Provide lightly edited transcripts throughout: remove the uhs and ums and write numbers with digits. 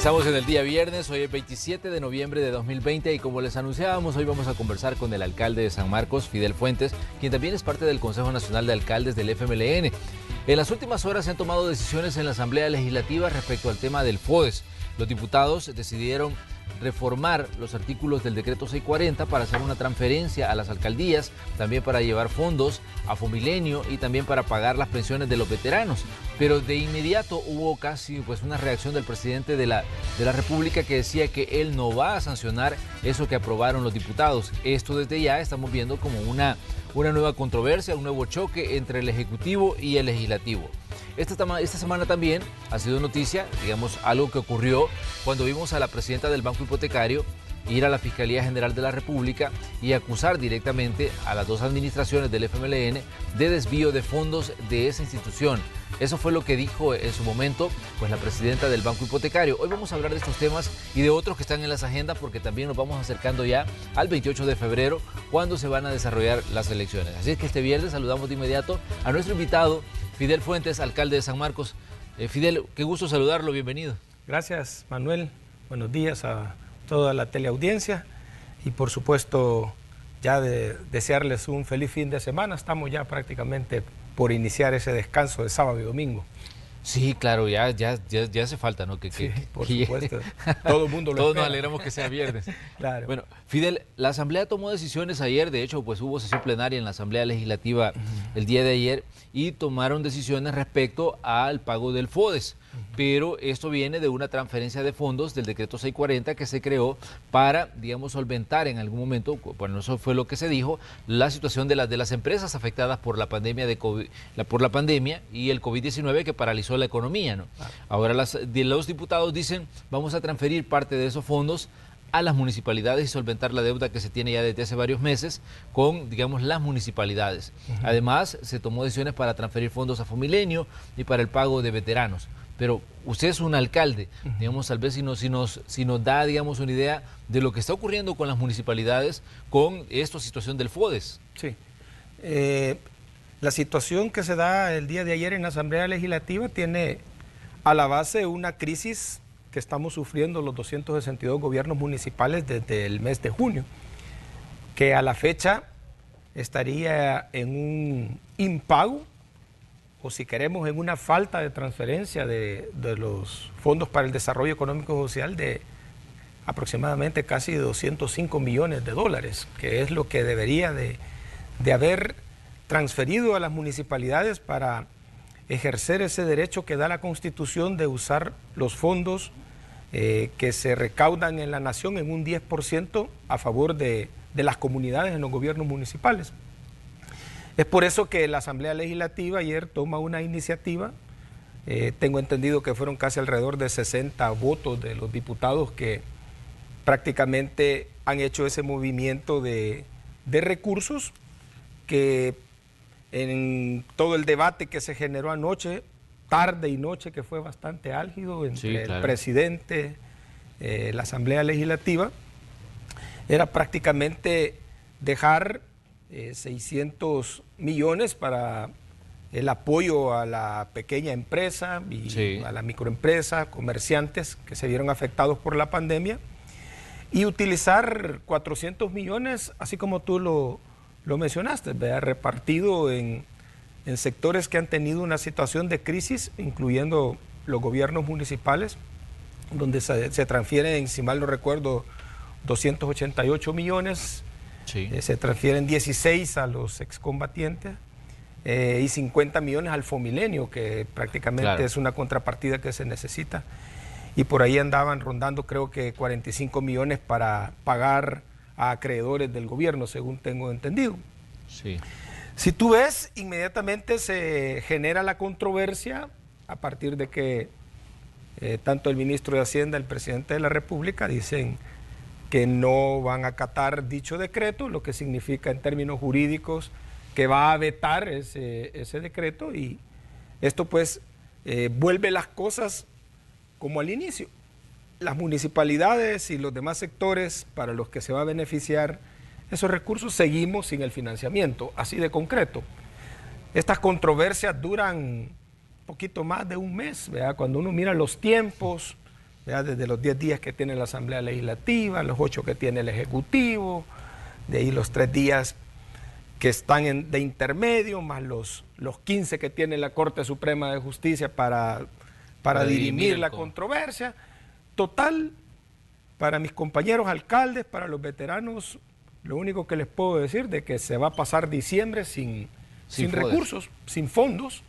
Estamos en el día viernes, hoy es 27 de noviembre de 2020 y como les anunciábamos, hoy vamos a conversar con el alcalde de San Marcos, Fidel Fuentes, quien también es parte del Consejo Nacional de Alcaldes del FMLN. En las últimas horas se han tomado decisiones en la Asamblea Legislativa respecto al tema del FODES. Los diputados decidieron reformar los artículos del decreto 640 para hacer una transferencia a las alcaldías, también para llevar fondos a Fomilenio y también para pagar las pensiones de los veteranos. Pero de inmediato hubo casi una reacción del presidente de la República que decía que él no va a sancionar eso que aprobaron los diputados. Esto desde ya estamos viendo como una nueva controversia, un nuevo choque entre el Ejecutivo y el Legislativo. Esta semana también ha sido noticia, digamos, algo que ocurrió cuando vimos a la presidenta del Banco Hipotecario ir a la Fiscalía General de la República y acusar directamente a las dos administraciones del FMLN de desvío de fondos de esa institución. Eso fue lo que dijo en su momento la presidenta del Banco Hipotecario. Hoy vamos a hablar de estos temas y de otros que están en las agendas porque también nos vamos acercando ya al 28 de febrero cuando se van a desarrollar las elecciones. Así es que este viernes saludamos de inmediato a nuestro invitado, Fidel Fuentes, alcalde de San Marcos. Fidel, qué gusto saludarlo, bienvenido. Gracias, Manuel. Buenos días a toda la teleaudiencia y por supuesto ya de desearles un feliz fin de semana. Estamos ya prácticamente por iniciar ese descanso de sábado y domingo. Sí, claro, ya hace falta, ¿no? Sí, por supuesto. Todo el mundo lo Todos espera. nos alegramos que sea viernes. Claro. Bueno, Fidel, la Asamblea tomó decisiones ayer, de hecho, hubo sesión plenaria en la Asamblea Legislativa el día de ayer y tomaron decisiones respecto al pago del FODES. Pero esto viene de una transferencia de fondos del decreto 640 que se creó para, digamos, solventar en algún momento, bueno, eso fue lo que se dijo, la situación de las empresas afectadas por la pandemia por la pandemia y el COVID-19 que paralizó la economía, ¿no? Ahora los diputados dicen, vamos a transferir parte de esos fondos a las municipalidades y solventar la deuda que se tiene ya desde hace varios meses con, digamos, las municipalidades. Además, se tomó decisiones para transferir fondos a Fomilenio y para el pago de veteranos. Pero usted es un alcalde, digamos, tal vez si nos da, digamos, una idea de lo que está ocurriendo con las municipalidades con esta situación del FODES. Sí. La situación que se da el día de ayer en la Asamblea Legislativa tiene a la base una crisis que estamos sufriendo los 262 gobiernos municipales desde el mes de junio, que a la fecha estaría en un impago, o si queremos, en una falta de transferencia de los fondos para el desarrollo económico y social de aproximadamente casi 205 millones de dólares, que es lo que debería de haber transferido a las municipalidades para ejercer ese derecho que da la Constitución de usar los fondos que se recaudan en la nación en un 10% a favor de las comunidades en los gobiernos municipales. Es por eso que la Asamblea Legislativa ayer toma una iniciativa, tengo entendido que fueron casi alrededor de 60 votos de los diputados que prácticamente han hecho ese movimiento de recursos que en todo el debate que se generó anoche, tarde y noche, que fue bastante álgido entre el presidente, la Asamblea Legislativa, era prácticamente dejar 600 millones para el apoyo a la pequeña empresa y a la microempresa, comerciantes que se vieron afectados por la pandemia, y utilizar 400 millones, así como tú lo mencionaste, repartido en sectores que han tenido una situación de crisis, incluyendo los gobiernos municipales, donde se transfieren, si mal no recuerdo, 288 millones, se transfieren 16 a los excombatientes y 50 millones al Fomilenio, que prácticamente es una contrapartida que se necesita. Y por ahí andaban rondando, creo que 45 millones para pagar a acreedores del gobierno, según tengo entendido. Sí. Si tú ves, inmediatamente se genera la controversia a partir de que tanto el ministro de Hacienda, el presidente de la República, dicen que no van a acatar dicho decreto, lo que significa en términos jurídicos que va a vetar ese decreto, y esto pues vuelve las cosas como al inicio. Las municipalidades y los demás sectores para los que se va a beneficiar esos recursos, seguimos sin el financiamiento, así de concreto. Estas controversias duran un poquito más de un mes, ¿verdad? Cuando uno mira los tiempos, ¿verdad? Desde los 10 días que tiene la Asamblea Legislativa, los 8 que tiene el Ejecutivo, de ahí los 3 días que están de intermedio, más los 15 que tiene la Corte Suprema de Justicia para dirimir la controversia. Total, para mis compañeros alcaldes, para los veteranos, lo único que les puedo decir de que se va a pasar diciembre sin recursos, sin fondos.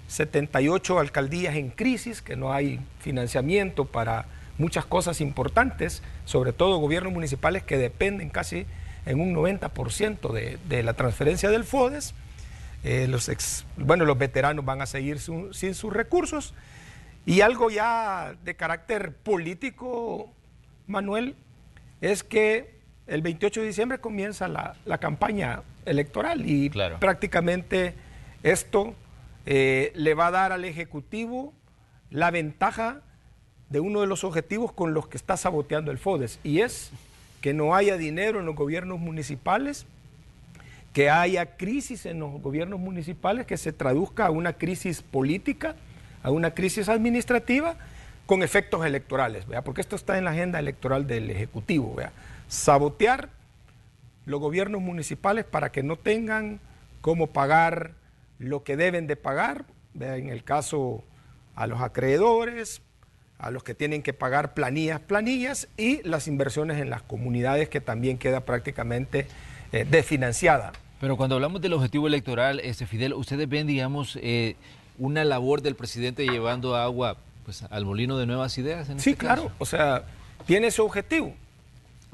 78 alcaldías en crisis, que no hay financiamiento para muchas cosas importantes, sobre todo gobiernos municipales que dependen casi en un 90% de la transferencia del FODES. Los veteranos van a seguir sin sus recursos. Y algo ya de carácter político, Manuel, es que el 28 de diciembre comienza la campaña electoral y claro, prácticamente esto le va a dar al Ejecutivo la ventaja de uno de los objetivos con los que está saboteando el FODES, y es que no haya dinero en los gobiernos municipales, que haya crisis en los gobiernos municipales, que se traduzca a una crisis política, a una crisis administrativa con efectos electorales, ¿verdad? Porque esto está en la agenda electoral del Ejecutivo, ¿verdad? Sabotear los gobiernos municipales para que no tengan cómo pagar lo que deben de pagar, ¿verdad? En el caso a los acreedores, a los que tienen que pagar planillas y las inversiones en las comunidades, que también queda prácticamente desfinanciada. Pero cuando hablamos del objetivo electoral, Fidel, ¿ustedes ven, digamos, una labor del presidente llevando agua pues al molino de nuevas ideas? Sí, claro, o sea, tiene ese objetivo,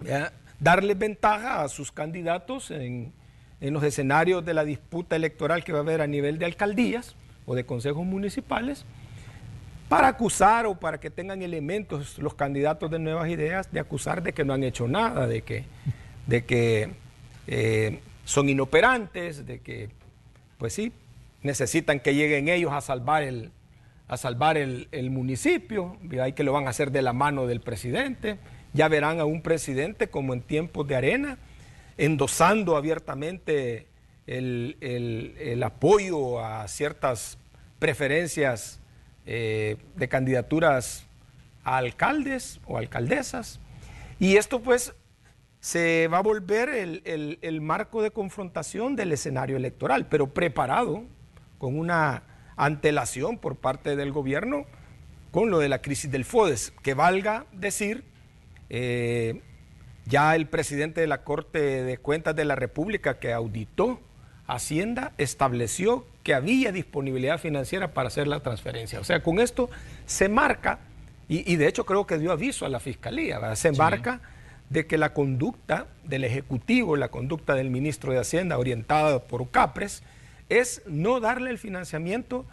¿verdad? Darle ventaja a sus candidatos en los escenarios de la disputa electoral que va a haber a nivel de alcaldías o de consejos municipales, para acusar o para que tengan elementos los candidatos de nuevas ideas de acusar de que no han hecho nada, de que son inoperantes, de que, pues sí, necesitan que lleguen ellos a salvar el municipio, y que lo van a hacer de la mano del presidente. Ya verán a un presidente como en tiempos de Arena, endosando abiertamente el apoyo a ciertas preferencias de candidaturas a alcaldes o alcaldesas. Y esto pues se va a volver el marco de confrontación del escenario electoral, pero preparado con una antelación por parte del gobierno con lo de la crisis del FODES, que valga decir, ya el presidente de la Corte de Cuentas de la República, que auditó Hacienda, estableció que había disponibilidad financiera para hacer la transferencia. O sea, con esto se marca, y de hecho creo que dio aviso a la Fiscalía, ¿verdad? Se marca de que la conducta del Ejecutivo, la conducta del ministro de Hacienda, orientada por Capres, es no darle el financiamiento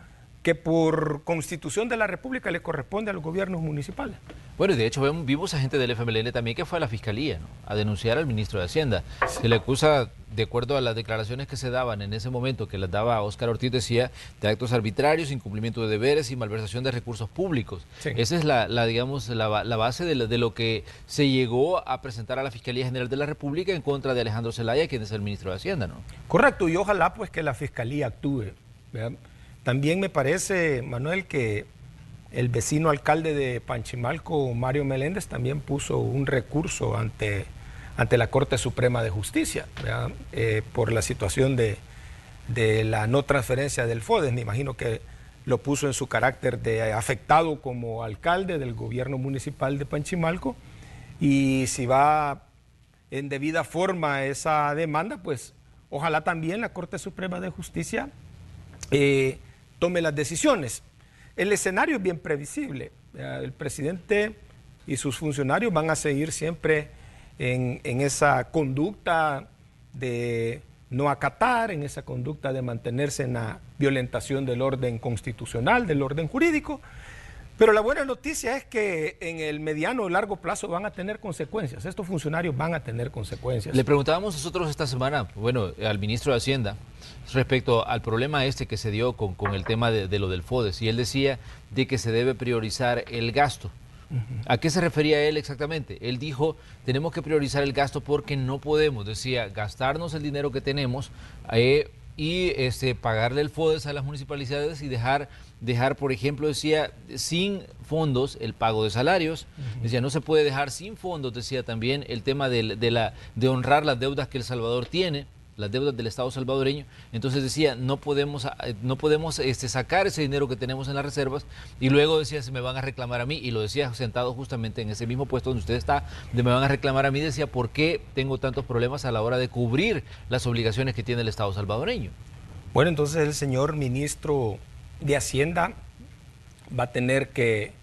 que por Constitución de la República le corresponde a los gobiernos municipales. Bueno, y de hecho vimos a gente del FMLN también que fue a la Fiscalía, ¿no?, a denunciar al ministro de Hacienda. Sí. Se le acusa, de acuerdo a las declaraciones que se daban en ese momento, que las daba Óscar Ortiz, decía, de actos arbitrarios, incumplimiento de deberes y malversación de recursos públicos. Sí. Esa es la base de lo que se llegó a presentar a la Fiscalía General de la República en contra de Alejandro Zelaya, quien es el ministro de Hacienda, ¿no? Correcto, y ojalá pues que la Fiscalía actúe, ¿verdad? También me parece, Manuel, que el vecino alcalde de Panchimalco, Mario Meléndez, también puso un recurso ante la Corte Suprema de Justicia, por la situación de la no transferencia del FODES. Me imagino que lo puso en su carácter de afectado como alcalde del gobierno municipal de Panchimalco, y si va en debida forma esa demanda, pues ojalá también la Corte Suprema de Justicia tome las decisiones. El escenario es bien previsible. El presidente y sus funcionarios van a seguir siempre en esa conducta de no acatar, en esa conducta de mantenerse en la violentación del orden constitucional, del orden jurídico. Pero la buena noticia es que en el mediano o largo plazo van a tener consecuencias. Estos funcionarios van a tener consecuencias. Le preguntábamos nosotros esta semana, bueno, al ministro de Hacienda, respecto al problema que se dio con el tema de lo del FODES, y él decía de que se debe priorizar el gasto. ¿A qué se refería él exactamente? Él dijo, tenemos que priorizar el gasto porque no podemos, decía, gastarnos el dinero que tenemos y pagarle el FODES a las municipalidades y dejar, por ejemplo, decía, sin fondos el pago de salarios. Decía, no se puede dejar sin fondos, decía también, el tema de honrar las deudas que El Salvador tiene, las deudas del Estado salvadoreño. Entonces decía, no podemos sacar ese dinero que tenemos en las reservas, y luego decía, se me van a reclamar a mí, y lo decía sentado justamente en ese mismo puesto donde usted está, de me van a reclamar a mí. Decía, ¿por qué tengo tantos problemas a la hora de cubrir las obligaciones que tiene el Estado salvadoreño? Bueno, entonces el señor ministro de Hacienda va a tener que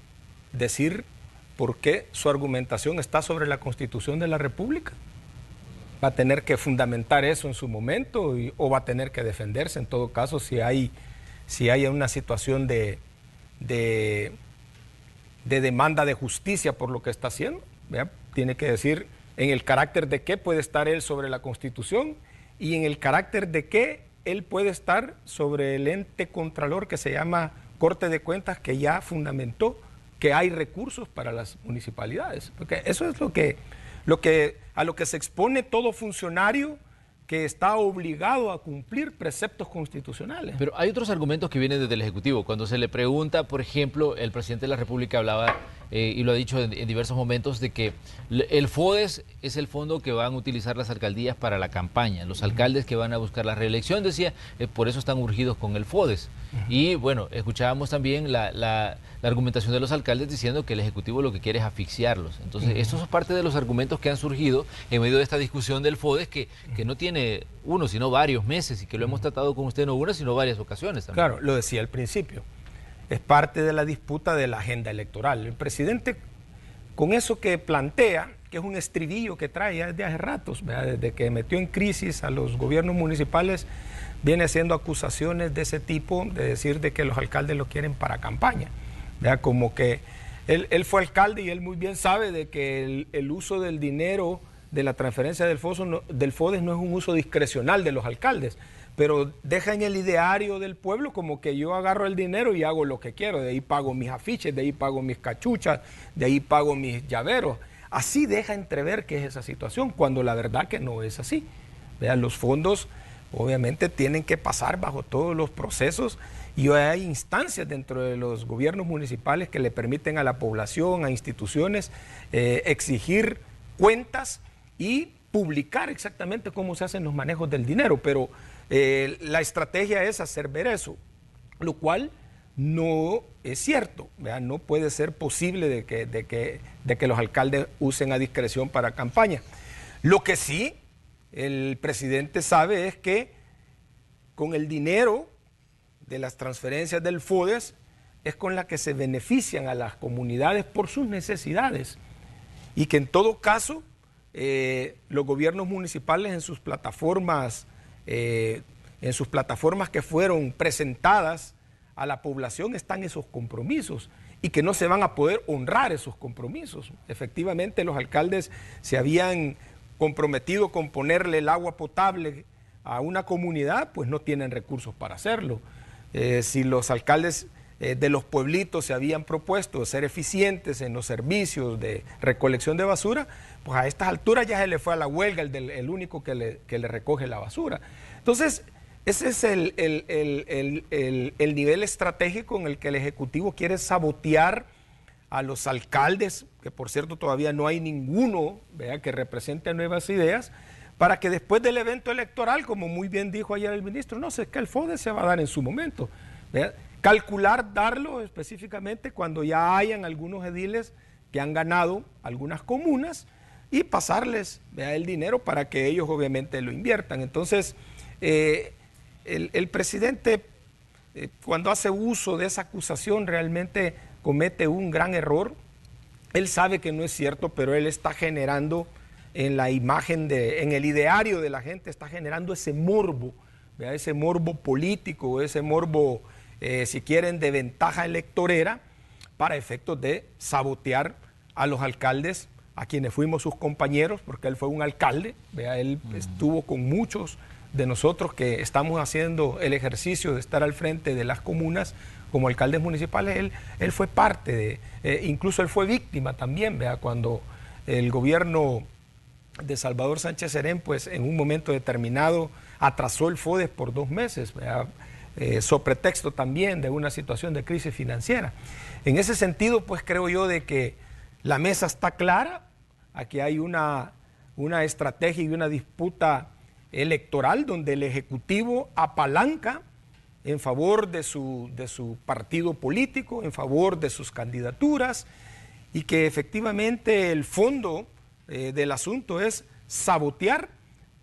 decir por qué su argumentación está sobre la Constitución de la República. Va a tener que fundamentar eso en su momento, o va a tener que defenderse en todo caso si hay una situación de demanda de justicia por lo que está haciendo. ¿Vea? Tiene que decir en el carácter de qué puede estar él sobre la Constitución y en el carácter de qué él puede estar sobre el ente contralor que se llama Corte de Cuentas, que ya fundamentó que hay recursos para las municipalidades. Porque eso es a lo que se expone todo funcionario que está obligado a cumplir preceptos constitucionales. Pero hay otros argumentos que vienen desde el Ejecutivo. Cuando se le pregunta, por ejemplo, el presidente de la República hablaba, y lo ha dicho en diversos momentos, de que el FODES es el fondo que van a utilizar las alcaldías para la campaña. Los alcaldes que van a buscar la reelección, decía, por eso están urgidos con el FODES. Y bueno, escuchábamos también la argumentación de los alcaldes diciendo que el Ejecutivo lo que quiere es asfixiarlos. Entonces, estos son parte de los argumentos que han surgido en medio de esta discusión del FODES, que no tiene uno, sino varios meses, y que lo hemos tratado con usted no una, sino varias ocasiones también. Claro, lo decía al principio. Es parte de la disputa de la agenda electoral. El presidente, con eso que plantea, que es un estribillo que trae ya desde hace ratos, ¿verdad? Desde que metió en crisis a los gobiernos municipales, viene haciendo acusaciones de ese tipo, de decir de que los alcaldes lo quieren para campaña, ¿verdad? Como que él fue alcalde y él muy bien sabe de que el uso del dinero de la transferencia del FODES no es un uso discrecional de los alcaldes, pero deja en el ideario del pueblo como que yo agarro el dinero y hago lo que quiero, de ahí pago mis afiches, de ahí pago mis cachuchas, de ahí pago mis llaveros. Así deja entrever que es esa situación, cuando la verdad que no es así. Vean, los fondos obviamente tienen que pasar bajo todos los procesos, y hay instancias dentro de los gobiernos municipales que le permiten a la población, a instituciones, exigir cuentas y publicar exactamente cómo se hacen los manejos del dinero, pero la estrategia es hacer ver eso, lo cual no es cierto, ¿verdad? No puede ser posible de que los alcaldes usen a discreción para campaña. Lo que sí el presidente sabe es que con el dinero de las transferencias del FODES es con la que se benefician a las comunidades por sus necesidades, y que en todo caso los gobiernos municipales en sus plataformas que fueron presentadas a la población están esos compromisos, y que no se van a poder honrar esos compromisos. Efectivamente, los alcaldes se habían comprometido con ponerle el agua potable a una comunidad, pues no tienen recursos para hacerlo. Si los alcaldes de los pueblitos se habían propuesto ser eficientes en los servicios de recolección de basura, pues a estas alturas ya se le fue a la huelga el único que le recoge la basura. Entonces, ese es el nivel estratégico en el que el Ejecutivo quiere sabotear a los alcaldes, que por cierto todavía no hay ninguno, ¿verdad?, que represente nuevas ideas, para que después del evento electoral, como muy bien dijo ayer el ministro, no sé, que el FODES se va a dar en su momento, ¿verdad? Calcular darlo específicamente cuando ya hayan algunos ediles que han ganado algunas comunas, y pasarles, ¿verdad?, el dinero para que ellos obviamente lo inviertan. Entonces, el presidente, cuando hace uso de esa acusación, realmente comete un gran error. Él sabe que no es cierto, pero él está generando en la imagen, en el ideario de la gente, está generando ese morbo, ¿verdad?, ese morbo político, ese morbo, si quieren, de ventaja electorera, para efectos de sabotear a los alcaldes, a quienes fuimos sus compañeros, porque él fue un alcalde, ¿verdad? Él estuvo con muchos de nosotros que estamos haciendo el ejercicio de estar al frente de las comunas como alcaldes municipales. Él fue parte de, incluso él fue víctima también, ¿verdad?, cuando el gobierno de Salvador Sánchez Serén, pues en un momento determinado atrasó el FODES por 2 meses, so pretexto también de una situación de crisis financiera. En ese sentido, pues creo yo de que la mesa está clara, aquí hay una estrategia y una disputa electoral donde el Ejecutivo apalanca en favor de su partido político, en favor de sus candidaturas, y que efectivamente el fondo del asunto es sabotear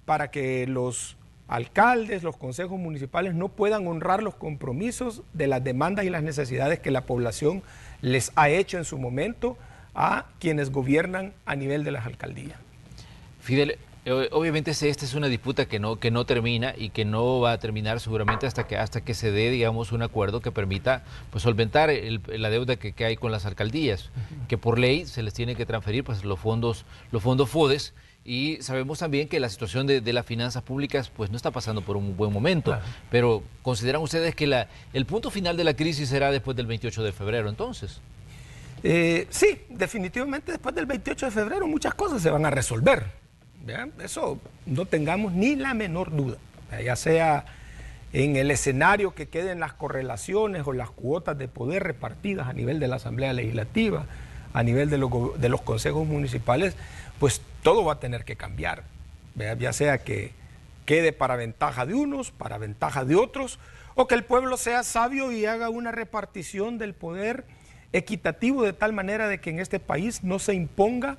para que los alcaldes, los consejos municipales no puedan honrar los compromisos de las demandas y las necesidades que la población les ha hecho en su momento a quienes gobiernan a nivel de las alcaldías. Fidel, obviamente esta es una disputa que no termina y que no va a terminar seguramente hasta que se dé, digamos, un acuerdo que permita pues solventar la deuda que hay con las alcaldías, que por ley se les tiene que transferir pues los fondos FODES, y sabemos también que la situación de las finanzas públicas pues no está pasando por un buen momento, claro. Pero ¿consideran ustedes que el punto final de la crisis será después del 28 de febrero entonces? Sí, definitivamente después del 28 de febrero muchas cosas se van a resolver. ¿Vean? Eso no tengamos ni la menor duda, ya sea en el escenario que queden las correlaciones o las cuotas de poder repartidas a nivel de la Asamblea Legislativa, a nivel de los consejos municipales, pues todo va a tener que cambiar, ¿vean? Ya sea que quede para ventaja de unos, para ventaja de otros, o que el pueblo sea sabio y haga una repartición del poder equitativo de tal manera de que en este país no se imponga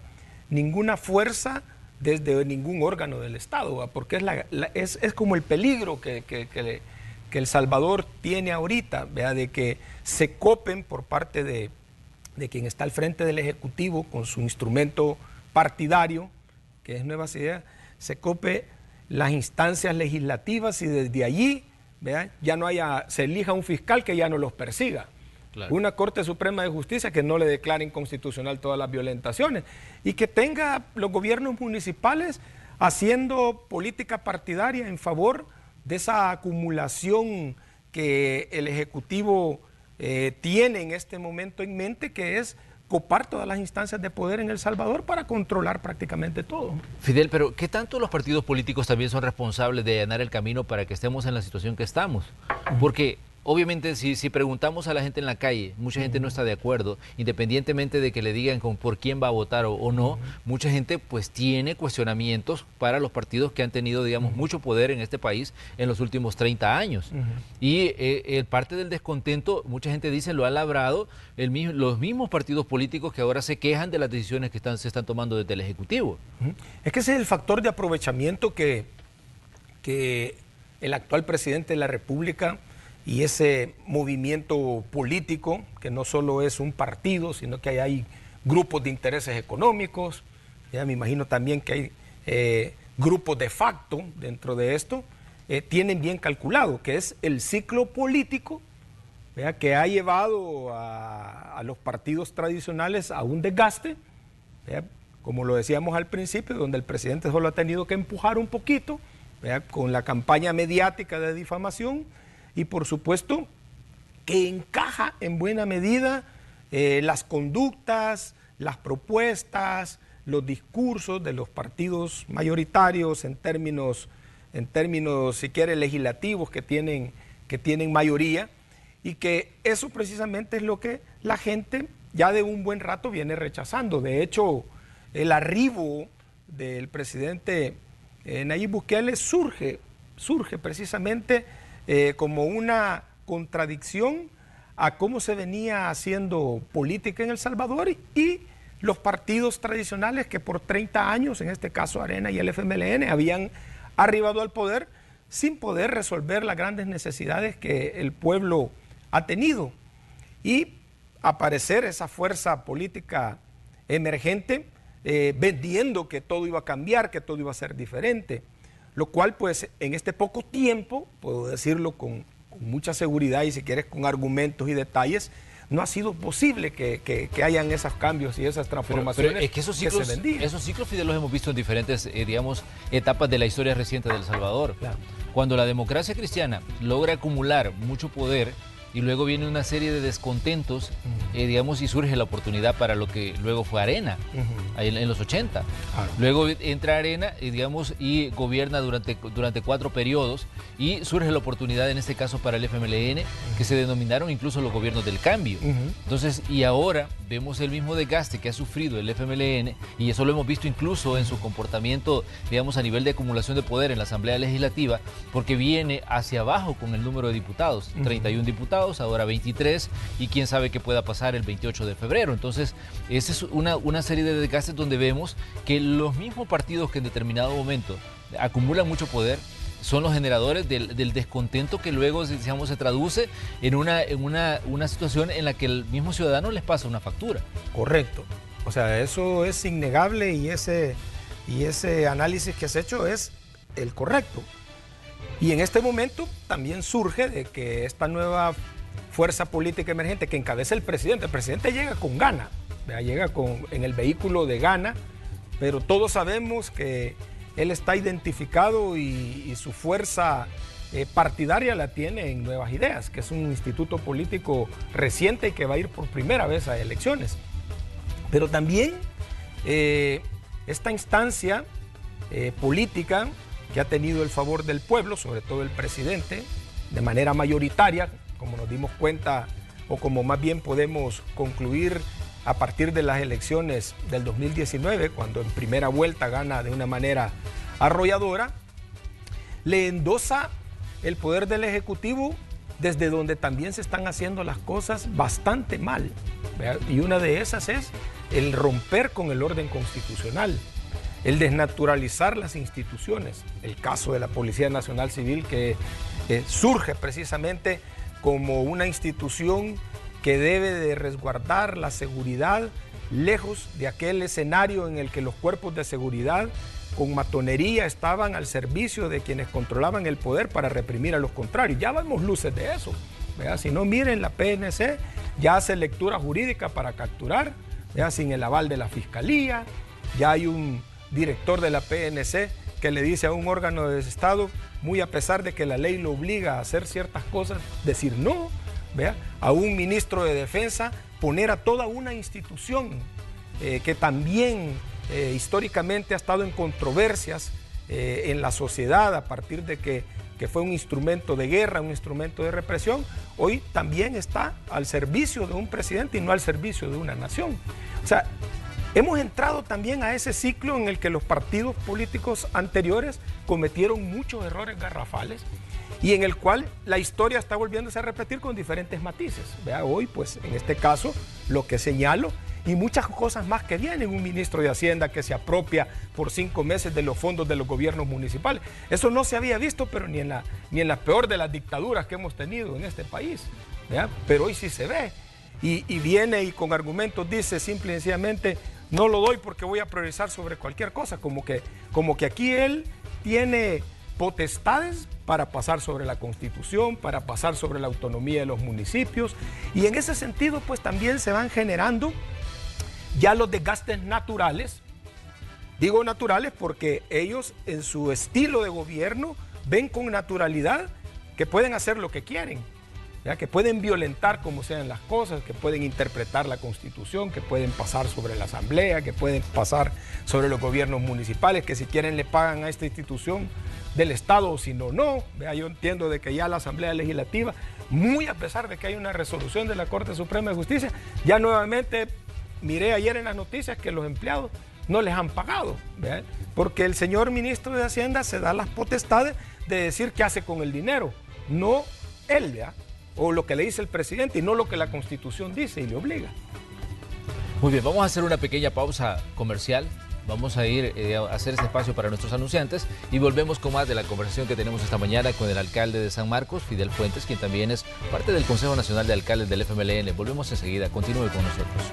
ninguna fuerza desde ningún órgano del Estado, porque es como el peligro que El Salvador tiene ahorita, ¿verdad? De que se copen por parte de quien está al frente del Ejecutivo con su instrumento partidario, que es Nuevas Ideas, se cope las instancias legislativas y desde allí, ¿verdad? Se elija un fiscal que ya no los persiga. Claro. Una Corte Suprema de Justicia que no le declare inconstitucional todas las violentaciones y que tenga los gobiernos municipales haciendo política partidaria en favor de esa acumulación que el Ejecutivo tiene en este momento en mente, que es copar todas las instancias de poder en El Salvador para controlar prácticamente todo. Fidel, pero ¿qué tanto los partidos políticos también son responsables de allanar el camino para que estemos en la situación que estamos? Porque obviamente si preguntamos a la gente en la calle, mucha gente no está de acuerdo, independientemente de que le digan por quién va a votar o no, mucha gente pues tiene cuestionamientos para los partidos que han tenido, digamos, mucho poder en este país en los últimos 30 años. Y parte del descontento, mucha gente dice, lo ha labrado los mismos partidos políticos que ahora se quejan de las decisiones que se están tomando desde el Ejecutivo. Es que ese es el factor de aprovechamiento que el actual presidente de la República y ese movimiento político, que no solo es un partido, sino que hay grupos de intereses económicos, ya me imagino también que hay grupos de facto dentro de esto, tienen bien calculado, que es el ciclo político, ¿verdad?, que ha llevado a los partidos tradicionales a un desgaste, ¿verdad?, como lo decíamos al principio, donde el presidente solo ha tenido que empujar un poquito, ¿verdad?, con la campaña mediática de difamación. Y por supuesto que encaja en buena medida las conductas, las propuestas, los discursos de los partidos mayoritarios en términos si quiere, legislativos que tienen mayoría, y que eso precisamente es lo que la gente ya de un buen rato viene rechazando. De hecho, el arribo del presidente Nayib Bukele surge precisamente como una contradicción a cómo se venía haciendo política en El Salvador y los partidos tradicionales que por 30 años, en este caso Arena y el FMLN, habían arribado al poder sin poder resolver las grandes necesidades que el pueblo ha tenido. Y aparecer esa fuerza política emergente vendiendo que todo iba a cambiar, que todo iba a ser diferente. Lo cual, pues, en este poco tiempo, puedo decirlo con mucha seguridad y si quieres con argumentos y detalles, no ha sido posible que hayan esos cambios y esas transformaciones. Pero es que esos ciclos, Fidel, los hemos visto en diferentes, digamos, etapas de la historia reciente de El Salvador. Claro. Cuando la democracia cristiana logra acumular mucho poder, y luego viene una serie de descontentos, digamos, y surge la oportunidad para lo que luego fue Arena, en los 80. Luego entra Arena, digamos, y gobierna durante 4 periodos, y surge la oportunidad en este caso para el FMLN, que se denominaron incluso los gobiernos del cambio. Entonces, y ahora vemos el mismo desgaste que ha sufrido el FMLN, y eso lo hemos visto incluso en su comportamiento, digamos, a nivel de acumulación de poder en la Asamblea Legislativa, porque viene hacia abajo con el número de diputados, 31 diputados, ahora 23, y quién sabe qué pueda pasar el 28 de febrero. Entonces, esa es una serie de desgastes donde vemos que los mismos partidos que en determinado momento acumulan mucho poder son los generadores del descontento que luego, digamos, se traduce en una situación en la que el mismo ciudadano les pasa una factura. Correcto. O sea, eso es innegable, y ese análisis que has hecho es el correcto. Y en este momento también surge de que esta nueva fuerza política emergente que encabeza el presidente llega con gana, llega en el vehículo de gana, pero todos sabemos que él está identificado y su fuerza partidaria la tiene en Nuevas Ideas, que es un instituto político reciente y que va a ir por primera vez a elecciones. Pero también esta instancia política que ha tenido el favor del pueblo, sobre todo el presidente, de manera mayoritaria, como nos dimos cuenta, o como más bien podemos concluir a partir de las elecciones del 2019, cuando en primera vuelta gana de una manera arrolladora, le endosa el poder del Ejecutivo desde donde también se están haciendo las cosas bastante mal, ¿verdad? Y una de esas es el romper con el orden constitucional, el desnaturalizar las instituciones. El caso de la Policía Nacional Civil, que surge precisamente como una institución que debe de resguardar la seguridad lejos de aquel escenario en el que los cuerpos de seguridad con matonería estaban al servicio de quienes controlaban el poder para reprimir a los contrarios. Ya vemos luces de eso, ¿verdad? Si no, miren, la PNC ya hace lectura jurídica para capturar, ¿verdad? Sin el aval de la Fiscalía. Ya hay un director de la PNC que le dice a un órgano de Estado, muy a pesar de que la ley lo obliga a hacer ciertas cosas, decir no, ¿vea? A un ministro de Defensa poner a toda una institución que también históricamente ha estado en controversias en la sociedad a partir de que fue un instrumento de guerra, un instrumento de represión, hoy también está al servicio de un presidente y no al servicio de una nación. O sea, hemos entrado también a ese ciclo en el que los partidos políticos anteriores cometieron muchos errores garrafales y en el cual la historia está volviéndose a repetir con diferentes matices. Vea, hoy, pues, en este caso, lo que señalo, y muchas cosas más que vienen, un ministro de Hacienda que se apropia por 5 meses de los fondos de los gobiernos municipales. Eso no se había visto, pero ni en la peor de las dictaduras que hemos tenido en este país, ¿verdad? Pero hoy sí se ve. Y viene y con argumentos dice simple y sencillamente, no lo doy porque voy a priorizar sobre cualquier cosa, como que aquí él tiene potestades para pasar sobre la Constitución, para pasar sobre la autonomía de los municipios, y en ese sentido pues también se van generando ya los desgastes naturales. Digo naturales porque ellos en su estilo de gobierno ven con naturalidad que pueden hacer lo que quieren, ¿ya? Que pueden violentar como sean las cosas, que pueden interpretar la Constitución, que pueden pasar sobre la Asamblea, que pueden pasar sobre los gobiernos municipales, que si quieren le pagan a esta institución del Estado o si no, no. ¿Ya? Yo entiendo de que ya la Asamblea Legislativa, muy a pesar de que hay una resolución de la Corte Suprema de Justicia, ya nuevamente miré ayer en las noticias que los empleados no les han pagado, ¿verdad? Porque el señor ministro de Hacienda se da las potestades de decir qué hace con el dinero, no él, ¿verdad? O lo que le dice el presidente y no lo que la Constitución dice y le obliga. Muy bien, vamos a hacer una pequeña pausa comercial, vamos a ir a hacer este espacio para nuestros anunciantes y volvemos con más de la conversación que tenemos esta mañana con el alcalde de San Marcos, Fidel Fuentes, quien también es parte del Consejo Nacional de Alcaldes del FMLN. Volvemos enseguida, continúe con nosotros.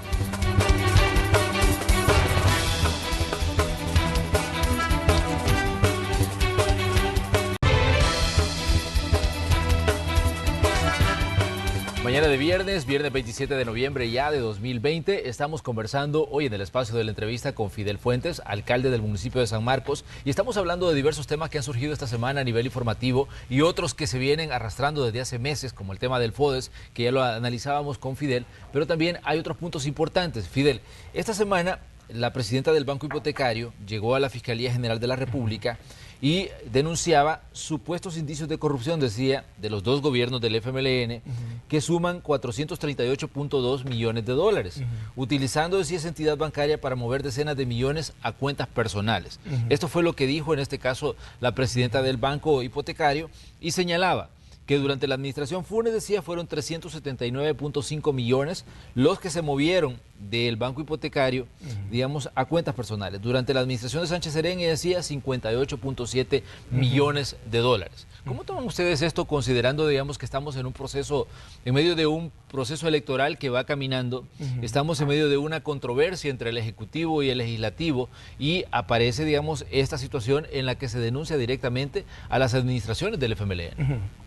Mañana de viernes 27 de noviembre ya de 2020, estamos conversando hoy en el espacio de la entrevista con Fidel Fuentes, alcalde del municipio de San Marcos, y estamos hablando de diversos temas que han surgido esta semana a nivel informativo y otros que se vienen arrastrando desde hace meses, como el tema del FODES, que ya lo analizábamos con Fidel, pero también hay otros puntos importantes. Fidel, esta semana la presidenta del Banco Hipotecario llegó a la Fiscalía General de la República y denunciaba supuestos indicios de corrupción, decía, de los dos gobiernos del FMLN, que suman 438.2 millones de dólares, utilizando, decía, esa entidad bancaria para mover decenas de millones a cuentas personales. Esto fue lo que dijo en este caso la presidenta del Banco Hipotecario y señalaba que durante la administración Funes, decía, fueron 379.5 millones los que se movieron del Banco Hipotecario, digamos, a cuentas personales. Durante la administración de Sánchez Serén, decía, 58.7 millones de dólares. ¿Cómo toman ustedes esto, considerando, digamos, que estamos en un proceso, en medio de un proceso electoral que va caminando, estamos en medio de una controversia entre el Ejecutivo y el Legislativo y aparece, digamos, esta situación en la que se denuncia directamente a las administraciones del FMLN?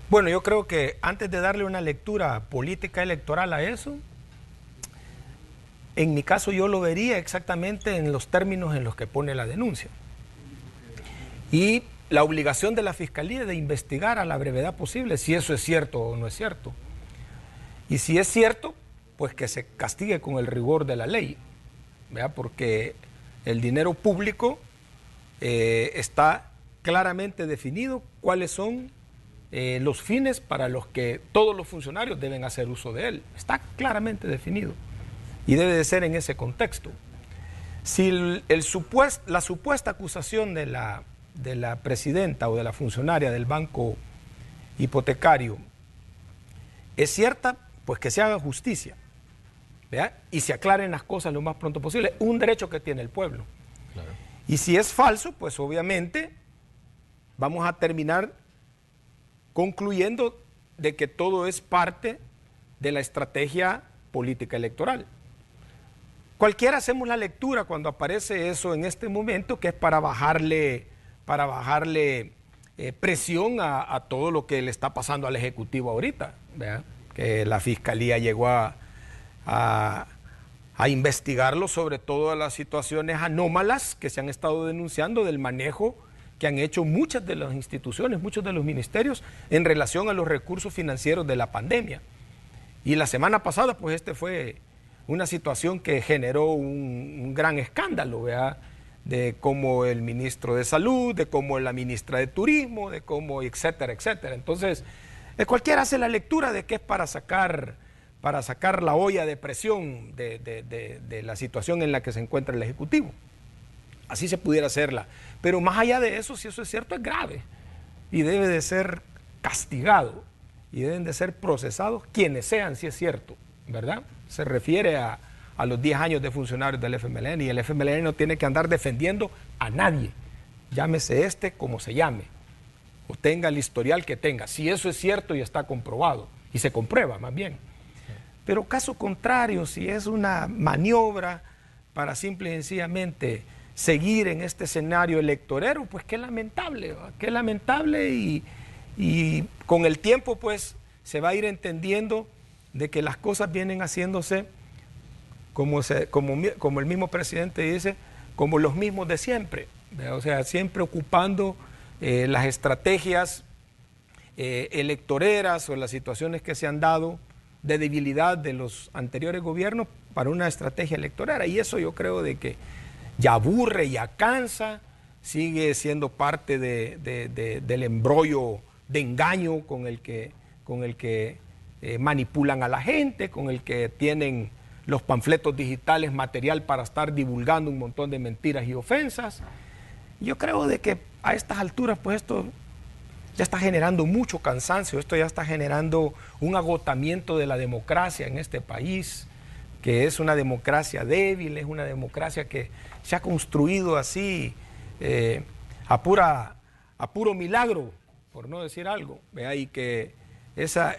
Bueno, yo creo que antes de darle una lectura política electoral a eso, en mi caso yo lo vería exactamente en los términos en los que pone la denuncia. Y la obligación de la Fiscalía de investigar a la brevedad posible si eso es cierto o no es cierto. Y si es cierto, pues que se castigue con el rigor de la ley, ¿verdad? Porque el dinero público está claramente definido cuáles son los fines para los que todos los funcionarios deben hacer uso de él. Está claramente definido y debe de ser en ese contexto. Si la supuesta acusación de la presidenta o de la funcionaria del Banco Hipotecario es cierta, pues que se haga justicia, ¿verdad? Y se aclaren las cosas lo más pronto posible. Un derecho que tiene el pueblo. Claro. Y si es falso, pues obviamente vamos a terminar concluyendo de que todo es parte de la estrategia política electoral. Cualquiera hacemos la lectura cuando aparece eso en este momento, que es para bajarle presión a todo lo que le está pasando al Ejecutivo ahorita, ¿verdad? Que la Fiscalía llegó a investigarlo sobre todas las situaciones anómalas que se han estado denunciando del manejo que han hecho muchas de las instituciones, muchos de los ministerios en relación a los recursos financieros de la pandemia. Y la semana pasada, pues fue una situación que generó un gran escándalo, ¿verdad? De cómo el ministro de Salud, de cómo la ministra de Turismo, de cómo, etcétera, etcétera. Entonces, cualquiera hace la lectura de que es para sacar la olla de presión de la situación en la que se encuentra el Ejecutivo. Así se pudiera hacerla. Pero más allá de eso, si eso es cierto, es grave. Y debe de ser castigado. Y deben de ser procesados quienes sean, si es cierto, ¿verdad? Se refiere a los 10 años de funcionarios del FMLN. Y el FMLN no tiene que andar defendiendo a nadie. Llámese como se llame. O tenga el historial que tenga. Si eso es cierto y está comprobado. Y se comprueba, más bien. Pero caso contrario, si es una maniobra para simple y sencillamente seguir en este escenario electorero, pues qué lamentable y con el tiempo pues se va a ir entendiendo de que las cosas vienen haciéndose como el mismo presidente dice, como los mismos de siempre, ¿verdad? O sea, siempre ocupando las estrategias electoreras o las situaciones que se han dado de debilidad de los anteriores gobiernos para una estrategia electorera, y eso yo creo de que ya aburre, ya cansa, sigue siendo parte del embrollo de engaño con el que manipulan a la gente, con el que tienen los panfletos digitales material para estar divulgando un montón de mentiras y ofensas. Yo creo de que a estas alturas pues esto ya está generando mucho cansancio, esto ya está generando un agotamiento de la democracia en este país, que es una democracia débil, es una democracia que se ha construido así a puro milagro, por no decir algo, ¿verdad? Y que esa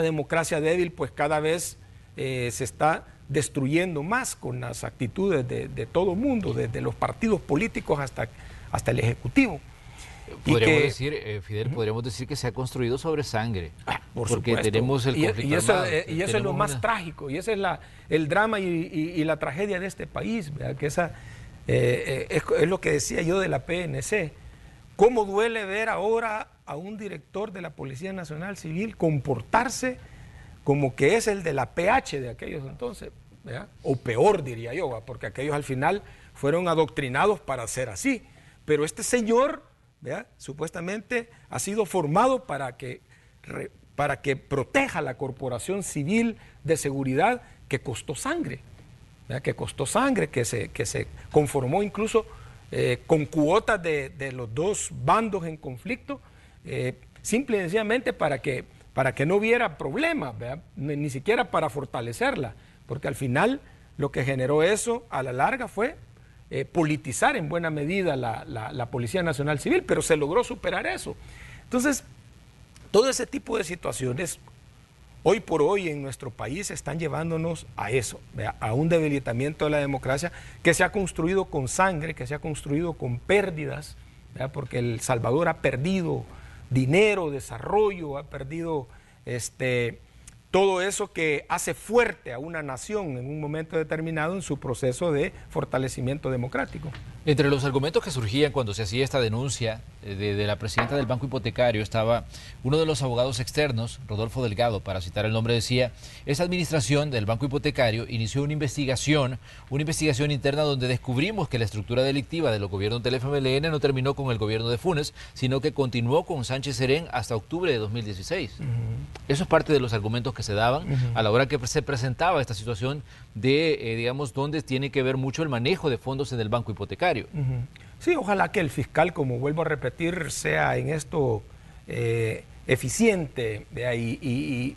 democracia débil pues cada vez se está destruyendo más con las actitudes de todo el mundo, desde los partidos políticos hasta el Ejecutivo. Podríamos decir, Fidel, podríamos decir que se ha construido sobre sangre. porque supuesto. tenemos el conflicto armado. Y eso es lo más trágico, y ese es el drama y la tragedia de este país, ¿verdad? Que esa es lo que decía yo de la PNC. ¿Cómo duele ver ahora a un director de la Policía Nacional Civil comportarse como que es el de la PH de aquellos entonces, ¿verdad? O peor, diría yo, ¿verdad? Porque aquellos al final fueron adoctrinados para ser así. Pero este señor, ¿verdad?, supuestamente ha sido formado para que proteja la Corporación Civil de Seguridad, que costó sangre, ¿verdad?, que se conformó incluso con cuotas de los dos bandos en conflicto, simple y sencillamente para que no hubiera problemas, ¿verdad?, ni siquiera para fortalecerla, porque al final lo que generó eso a la larga fue politizar en buena medida la Policía Nacional Civil, pero se logró superar eso. Entonces, todo ese tipo de situaciones, hoy por hoy en nuestro país, están llevándonos a eso, ¿verdad?, a un debilitamiento de la democracia que se ha construido con sangre, que se ha construido con pérdidas, ¿verdad?, porque El Salvador ha perdido dinero, desarrollo, ha perdido todo eso que hace fuerte a una nación en un momento determinado en su proceso de fortalecimiento democrático. Entre los argumentos que surgían cuando se hacía esta denuncia de la presidenta del Banco Hipotecario estaba uno de los abogados externos, Rodolfo Delgado, para citar el nombre, decía: esa administración del Banco Hipotecario inició una investigación interna donde descubrimos que la estructura delictiva de los gobiernos del FMLN no terminó con el gobierno de Funes, sino que continuó con Sánchez Serén hasta octubre de 2016. Eso es parte de los argumentos que se daban a la hora que se presentaba esta situación de, digamos, donde tiene que ver mucho el manejo de fondos en el Banco Hipotecario. Sí, ojalá que el fiscal, como vuelvo a repetir, sea en esto eficiente, y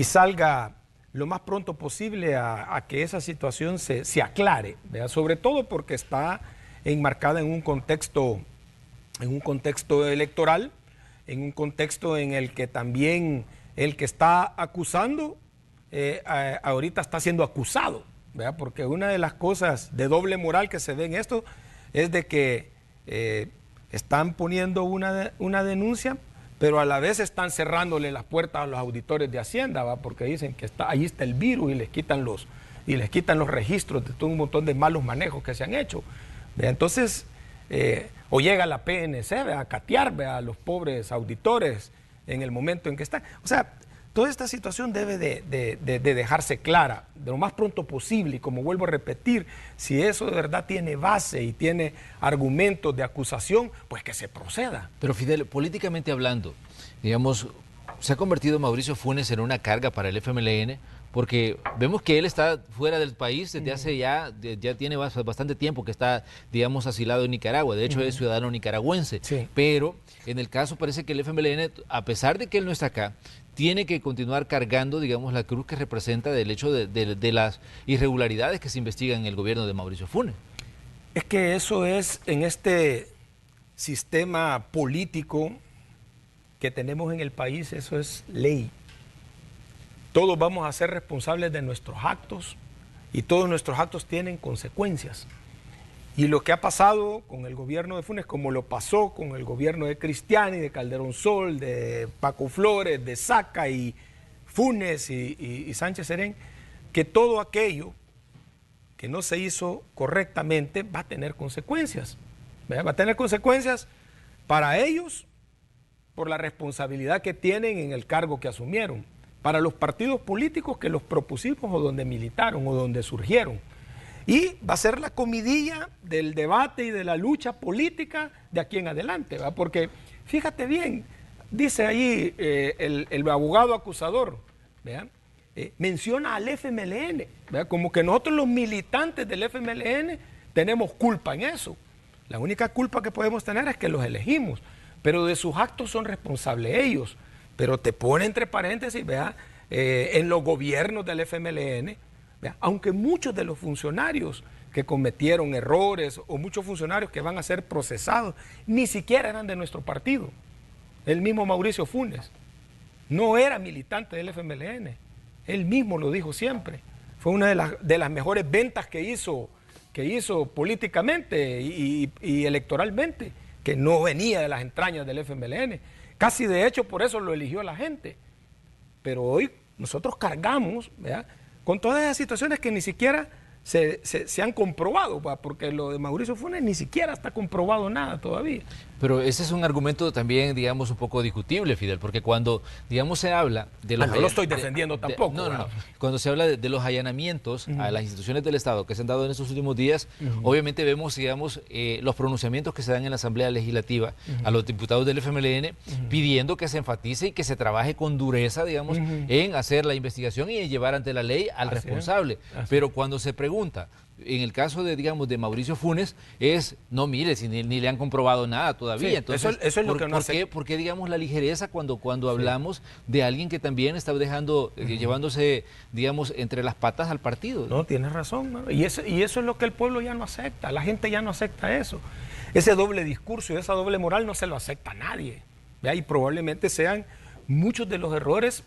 salga lo más pronto posible a que esa situación se aclare, ¿verdad?, sobre todo porque está enmarcada en un contexto electoral, en un contexto en el que también el que está acusando ahorita está siendo acusado, ¿verdad?, porque una de las cosas de doble moral que se ve en esto es de que están poniendo una denuncia, pero a la vez están cerrándole las puertas a los auditores de Hacienda, ¿va?, porque dicen que ahí está el virus y les quitan los registros de todo un montón de malos manejos que se han hecho, ¿verdad? Entonces, o llega la PNC, ¿verdad?, a catear, ¿verdad?, a los pobres auditores en el momento en que están. O sea, toda esta situación debe de dejarse clara de lo más pronto posible, y como vuelvo a repetir, si eso de verdad tiene base y tiene argumentos de acusación, pues que se proceda. Pero Fidel, políticamente hablando, digamos, se ha convertido Mauricio Funes en una carga para el FMLN, porque vemos que él está fuera del país desde hace ya tiene bastante tiempo que está, digamos, asilado en Nicaragua. De hecho, es ciudadano nicaragüense. Sí. Pero en el caso parece que el FMLN, a pesar de que él no está acá, tiene que continuar cargando, digamos, la cruz que representa del hecho de las irregularidades que se investigan en el gobierno de Mauricio Funes. Es que eso es, en este sistema político que tenemos en el país, eso es ley. Todos vamos a ser responsables de nuestros actos y todos nuestros actos tienen consecuencias. Y lo que ha pasado con el gobierno de Funes, como lo pasó con el gobierno de Cristiani, de Calderón Sol, de Paco Flores, de Saca y Funes y Sánchez Serén, que todo aquello que no se hizo correctamente va a tener consecuencias, ¿verdad? Va a tener consecuencias para ellos por la responsabilidad que tienen en el cargo que asumieron, para los partidos políticos que los propusimos o donde militaron o donde surgieron. Y va a ser la comidilla del debate y de la lucha política de aquí en adelante, ¿verdad? Porque fíjate bien, dice ahí el abogado acusador, ¿verdad?, menciona al FMLN, ¿verdad?, como que nosotros los militantes del FMLN tenemos culpa en eso. La única culpa que podemos tener es que los elegimos, pero de sus actos son responsables ellos. Pero te pone entre paréntesis, ¿verdad?, en los gobiernos del FMLN, ¿verdad?, aunque muchos de los funcionarios que cometieron errores o muchos funcionarios que van a ser procesados ni siquiera eran de nuestro partido. El mismo Mauricio Funes no era militante del FMLN, él mismo lo dijo siempre. Fue una de las mejores ventas que hizo políticamente y electoralmente, que no venía de las entrañas del FMLN. Casi de hecho por eso lo eligió la gente. pero hoy nosotros cargamos, ¿verdad?, con todas esas situaciones que ni siquiera se han comprobado, ¿verdad?, porque lo de Mauricio Funes ni siquiera está comprobado nada todavía. Pero ese es un argumento también, digamos, un poco discutible, Fidel, porque cuando, digamos, se habla de los... No lo estoy defendiendo tampoco. No. Cuando se habla de los allanamientos a las instituciones del Estado que se han dado en estos últimos días, obviamente vemos, digamos, los pronunciamientos que se dan en la Asamblea Legislativa a los diputados del FMLN pidiendo que se enfatice y que se trabaje con dureza, digamos, en hacer la investigación y en llevar ante la ley al responsable. Pero cuando se pregunta... En el caso de, digamos, de Mauricio Funes, no, mire, si ni le han comprobado nada todavía. Sí, entonces, eso es lo que no hace. ¿Por qué, digamos, la ligereza cuando hablamos de alguien que también está dejando, llevándose, digamos, entre las patas al partido? No, tienes razón, ¿no? Y eso es lo que el pueblo ya no acepta, la gente ya no acepta eso. Ese doble discurso y esa doble moral no se lo acepta a nadie, ¿verdad? Y probablemente sean muchos de los errores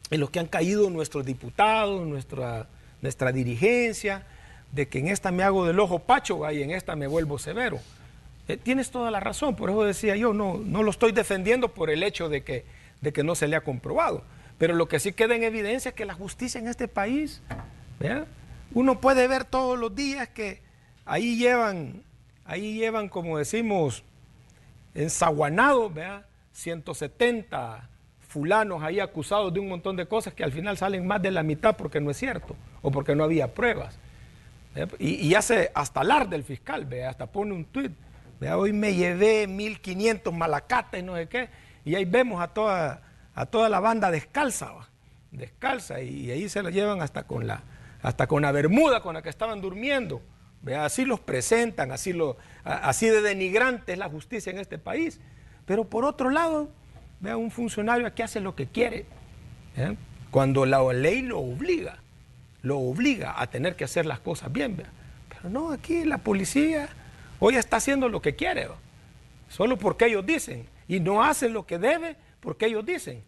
en los que han caído nuestros diputados, nuestra dirigencia, de que en esta me hago del ojo pacho y en esta me vuelvo severo. Tienes toda la razón, por eso decía yo, no lo estoy defendiendo por el hecho de que no se le ha comprobado. Pero lo que sí queda en evidencia es que la justicia en este país, ¿verdad?, uno puede ver todos los días que ahí llevan, como decimos, ensaguanados, ¿verdad?, 170 fulanos ahí acusados de un montón de cosas que al final salen más de la mitad porque no es cierto o porque no había pruebas. Y hace hasta alarde el fiscal, ¿ve? Hasta pone un tuit, hoy me llevé 1.500 malacates, no sé qué, y ahí vemos a toda la banda descalza, y ahí se la llevan hasta con la bermuda con la que estaban durmiendo, ¿ve? Así los presentan, así de denigrante es la justicia en este país. Pero por otro lado, vea, un funcionario aquí hace lo que quiere, cuando la ley lo obliga a tener que hacer las cosas bien, ¿verdad? Pero no, aquí la policía hoy está haciendo lo que quiere, ¿verdad?, solo porque ellos dicen, y no hacen lo que debe porque ellos dicen.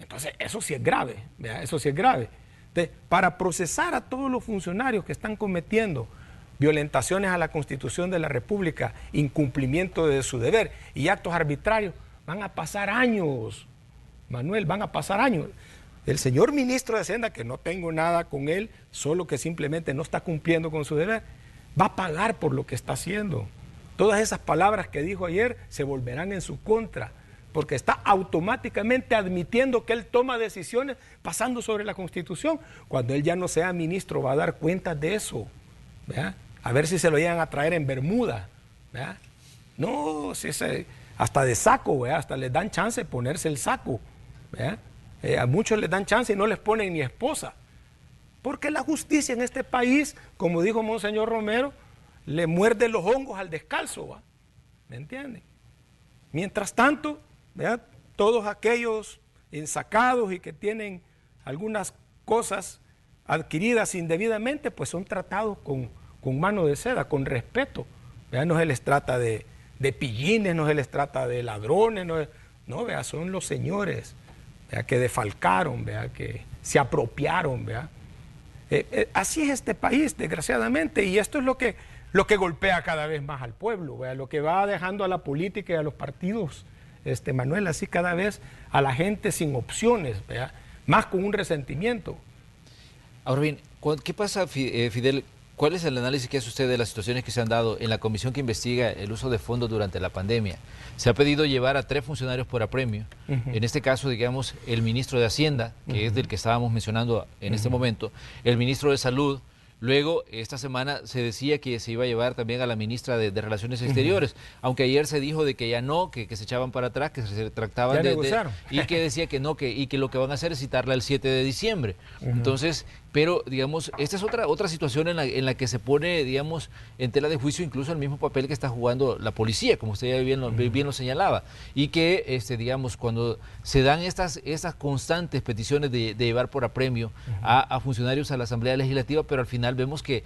Entonces eso sí es grave, ¿verdad? Eso sí es grave. Entonces, para procesar a todos los funcionarios que están cometiendo violentaciones a la Constitución de la República, incumplimiento de su deber y actos arbitrarios, van a pasar años, Manuel, van a pasar años. El señor ministro de Hacienda, que no tengo nada con él, solo que simplemente no está cumpliendo con su deber, va a pagar por lo que está haciendo. Todas esas palabras que dijo ayer se volverán en su contra, porque está automáticamente admitiendo que él toma decisiones pasando sobre la Constitución. Cuando él ya no sea ministro va a dar cuenta de eso, ¿verdad? A ver si se lo llegan a traer en Bermuda, ¿verdad? No, hasta de saco, ¿verdad? Hasta les dan chance de ponerse el saco, ¿verdad? A muchos les dan chance y no les ponen ni esposa. Porque la justicia en este país, como dijo Monseñor Romero, le muerde los hongos al descalzo, ¿va? ¿Me entienden? Mientras tanto, ¿verdad?, todos aquellos ensacados y que tienen algunas cosas adquiridas indebidamente, pues son tratados con mano de seda, con respeto, ¿verdad? No se les trata de pillines, no se les trata de ladrones, no, ¿verdad?, son los señores, ¿verdad?, que defalcaron, ¿verdad?, que se apropiaron, ¿verdad? Así es este país, desgraciadamente, y esto es lo que golpea cada vez más al pueblo, ¿verdad?, lo que va dejando a la política y a los partidos, Manuel, así cada vez a la gente sin opciones, ¿verdad?, más con un resentimiento. Ahora bien, ¿qué pasa, Fidel? ¿Cuál es el análisis que hace usted de las situaciones que se han dado en la comisión que investiga el uso de fondos durante la pandemia? Se ha pedido llevar a 3 funcionarios por apremio. En este caso, digamos, el ministro de Hacienda, que es del que estábamos mencionando en este momento, el ministro de Salud. Luego, esta semana se decía que se iba a llevar también a la ministra de Relaciones Exteriores, aunque ayer se dijo de que ya no, que se echaban para atrás, que se trataban y que decía que no, y que lo que van a hacer es citarla el 7 de diciembre. Entonces, pero, digamos, esta es otra situación en la que se pone, digamos, en tela de juicio incluso el mismo papel que está jugando la policía, como usted ya bien lo señalaba, y que, digamos, cuando se dan estas constantes peticiones de llevar por apremio a funcionarios a la Asamblea Legislativa, pero al final vemos que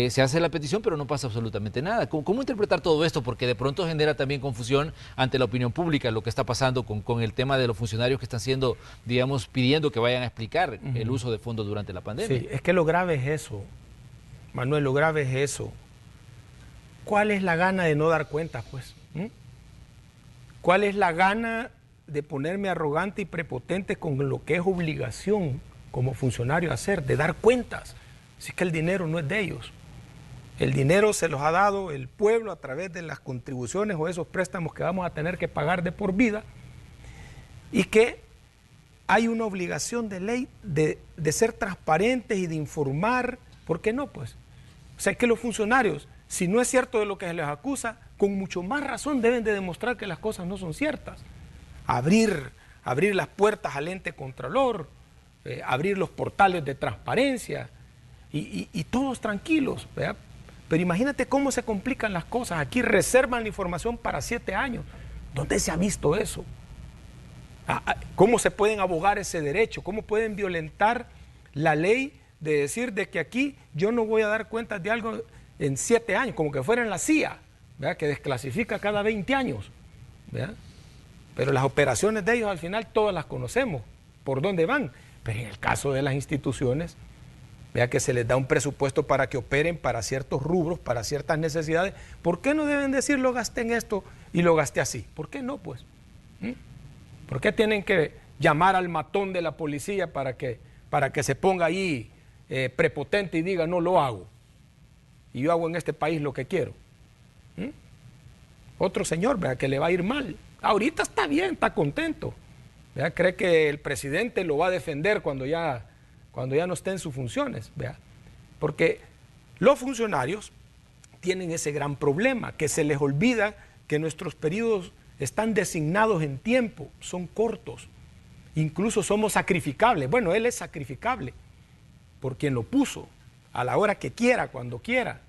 se hace la petición, pero no pasa absolutamente nada. ¿Cómo interpretar todo esto? Porque de pronto genera también confusión ante la opinión pública lo que está pasando con el tema de los funcionarios que están siendo, digamos, pidiendo que vayan a explicar el uso de fondos durante la pandemia. Sí, es que lo grave es eso, Manuel, lo grave es eso. ¿Cuál es la gana de no dar cuenta, pues? ¿Cuál es la gana de ponerme arrogante y prepotente con lo que es obligación como funcionario hacer, de dar cuentas. Así que el dinero no es de ellos. El dinero se los ha dado el pueblo a través de las contribuciones o esos préstamos que vamos a tener que pagar de por vida, y que hay una obligación de ley de ser transparentes y de informar. ¿Por qué no? Pues, o sea, que los funcionarios, si no es cierto de lo que se les acusa, con mucho más razón deben de demostrar que las cosas no son ciertas. Abrir las puertas al ente contralor, abrir los portales de transparencia y todos tranquilos, ¿verdad? Pero imagínate cómo se complican las cosas. Aquí reservan la información para 7 años. ¿Dónde se ha visto eso? ¿Cómo se pueden abogar ese derecho? ¿Cómo pueden violentar la ley de decir de que aquí yo no voy a dar cuentas de algo en 7 años, como que fuera en la CIA, ¿verdad? Que desclasifica cada 20 años, ¿verdad? Pero las operaciones de ellos al final todas las conocemos, por dónde van. Pero en el caso de las instituciones, vea que se les da un presupuesto para que operen para ciertos rubros, para ciertas necesidades. ¿Por qué no deben decir lo gasté en esto y lo gasté así? ¿Por qué no, pues? ¿Por qué tienen que llamar al matón de la policía para que se ponga ahí prepotente y diga no lo hago? Y yo hago en este país lo que quiero. Otro señor, vea, que le va a ir mal. Ahorita está bien, está contento. Vea, cree que el presidente lo va a defender cuando ya no esté en sus funciones, ¿vea? Porque los funcionarios tienen ese gran problema, que se les olvida que nuestros periodos están designados en tiempo, son cortos, incluso somos sacrificables. Bueno, él es sacrificable por quien lo puso, a la hora que quiera, cuando quiera